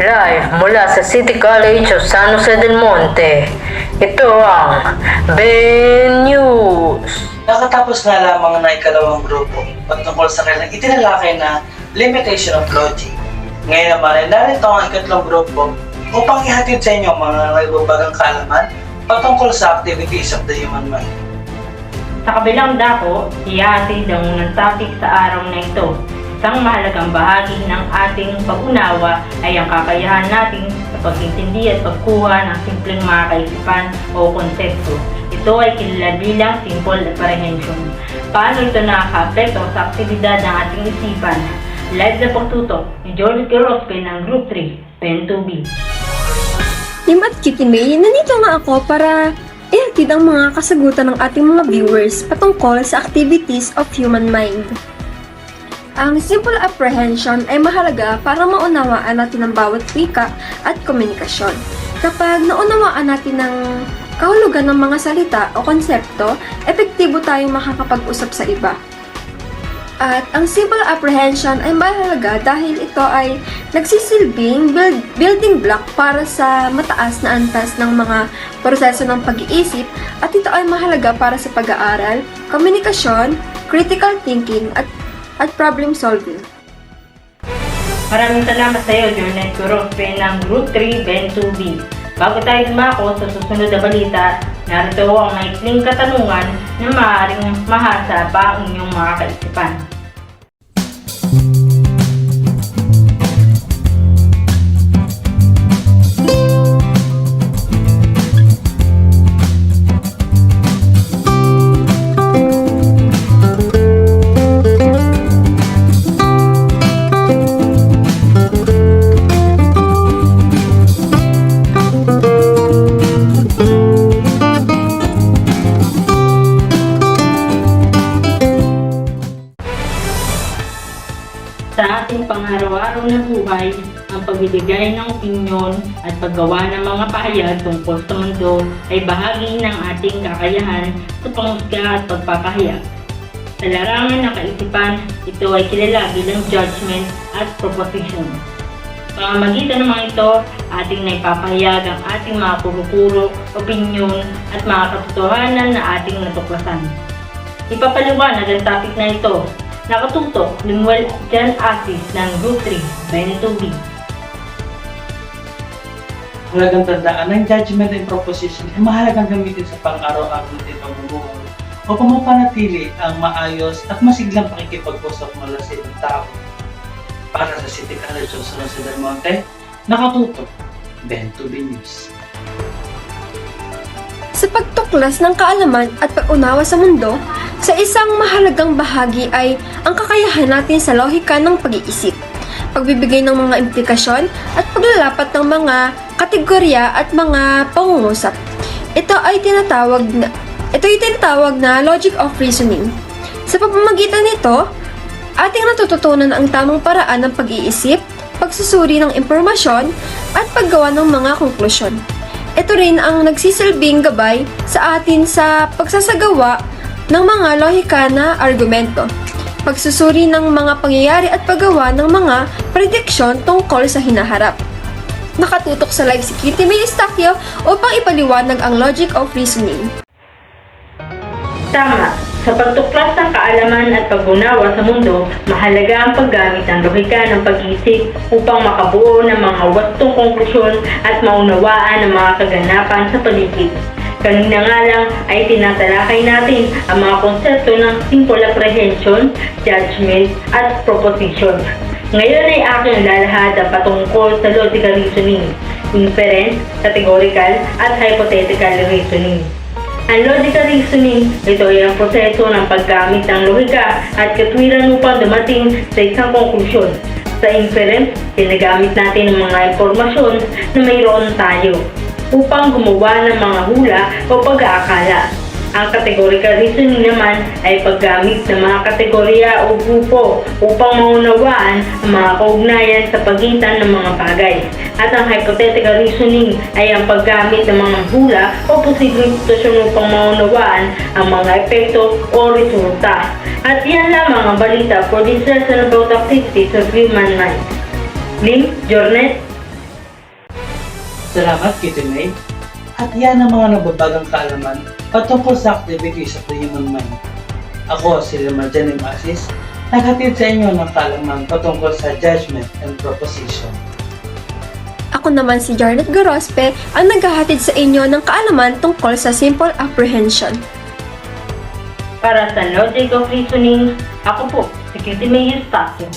Live mula sa City College of San Jose del Monte, ito ang Ben News. Nakatapos nga lamang na ikalawang grupo patungkol sa kanilang itinalakay na limitation of logic. Ngayon naman ay narito ang ikatlong grupo upang ihatid sa inyo mga nagbabagang kaalaman patungkol sa activities of the human mind. Sa kabilang dako, ihahatid ang unang topic sa araw na ito. Isang mahalagang bahagi ng ating pag-unawa ay ang kakayahan natin sa pag-intindi at pagkuha ng simpleng mga kaisipan o konsepto. Ito ay kilala bilang simple apprehension. Paano ito nakaka-apekto sa aktibidad ng ating isipan? Live na pagtutok ni George Kirospe ng Group 3, Pen 2B. Tim at Kitty May, nandito nga ako para ihatid ang mga kasagutan ng ating mga viewers patungkol sa activities of human mind. Ang simple apprehension ay mahalaga para maunawaan natin ang bawat wika at komunikasyon. Kapag naunawaan natin ang kahulugan ng mga salita o konsepto, epektibo tayong makakapag-usap sa iba. At ang simple apprehension ay mahalaga dahil ito ay nagsisilbing building block para sa mataas na antas ng mga proseso ng pag-iisip at ito ay mahalaga para sa pag-aaral, komunikasyon, critical thinking at problem solving. Maraming salamat sa iyo, Jornet Kirospe ng Group 3, Ben 2B. Bago tayo dumako sa susunod na balita, narito ang maikling katanungan na maaaring mahasa pa ang inyong mga kaisipan. Sa ating pang-araw-araw na buhay, ang pagbibigay ng opinyon at paggawa ng mga pahayag tungkol sa mundo ay bahagi ng ating kakayahan sa panghusga at pagpapahayag. Sa larangan ng kaisipan, ito ay kilala bilang judgment at proposition. Pamamagitan ng mga ito, ating naipapahayag ang ating mga kuro-kuro, opinyon at mga katotohanan na ating natuklasan. Ipapaliwanag ang topic na ito. Nakatutok, Limuel Jan Asis ng Group 3, Ben 2B. Mahalagang tandaan ng judgment and proposition ay mahalagang gamitin sa pang-araw-araw natin pamumuhay upang mapanatili ang maayos at masiglang pakikipag-usap mula sa ibang tao. Para sa City College of San Jose del Monte, nakatutok, Ben 2B News. Sa pagtuklas ng kaalaman at pag-unawa sa mundo, sa isang mahalagang bahagi ay ang kakayahan natin sa lohika ng pag-iisip, pagbibigay ng mga implikasyon at paglalapat ng mga kategorya at mga pangungusap. Ito ay tinatawag na logic of reasoning. Sa pamamagitan nito, ating natututunan ang tamang paraan ng pag-iisip, pagsusuri ng impormasyon at paggawa ng mga konklusyon. Ito rin ang nagsisilbing gabay sa atin sa pagsasagawa ng mga lohika na argumento, pagsusuri ng mga pangyayari at paggawa ng mga prediksyon tungkol sa hinaharap. Nakatutok sa live si Kitty May Estacio upang ipaliwanag ang logic of reasoning. Tama. Sa pagtuklas ng kaalaman at pag-unawa sa mundo, mahalaga ang paggamit ng lohika ng pag-iisip upang makabuo ng mga wastong konklusyon at maunawaan ang mga kaganapan sa paligid. Kanina nga lang ay tinatalakay natin ang mga konsepto ng simple apprehension, judgment at proposition. Ngayon ay aking lalahad patungkol sa logical reasoning, inference, categorical at hypothetical reasoning. Ang logical reasoning, ito ay ang proseso ng paggamit ng lohika at katwiran upang dumating sa isang konklusyon. Sa inference, ginagamit natin ang mga impormasyon na mayroon tayo upang gumawa ng mga hula o pag-aakala. Ang categorical reasoning naman ay paggamit ng mga kategorya o grupo upang maunawaan ang mga kaugnayan sa pagitan ng mga bagay. At ang hypothetical reasoning ay ang paggamit ng mga hula o posibleng sitwasyon upang maunawaan ang mga epekto o resulta. At yan lamang ang balita for this lesson about activities of human mind. Lim, Jornet, Salamat, Kitty May. At yan ang mga nababagang kaalaman patungkol sa activities of the human mind. Ako, si Lemar Janim Asis, naghatid sa inyo ng kaalaman patungkol sa judgment and proposition. Ako naman si Jarnet Gorospe ang naghahatid sa inyo ng kaalaman tungkol sa simple apprehension. Para sa Logic of Reasoning, ako po, si Kitty May Eustacio.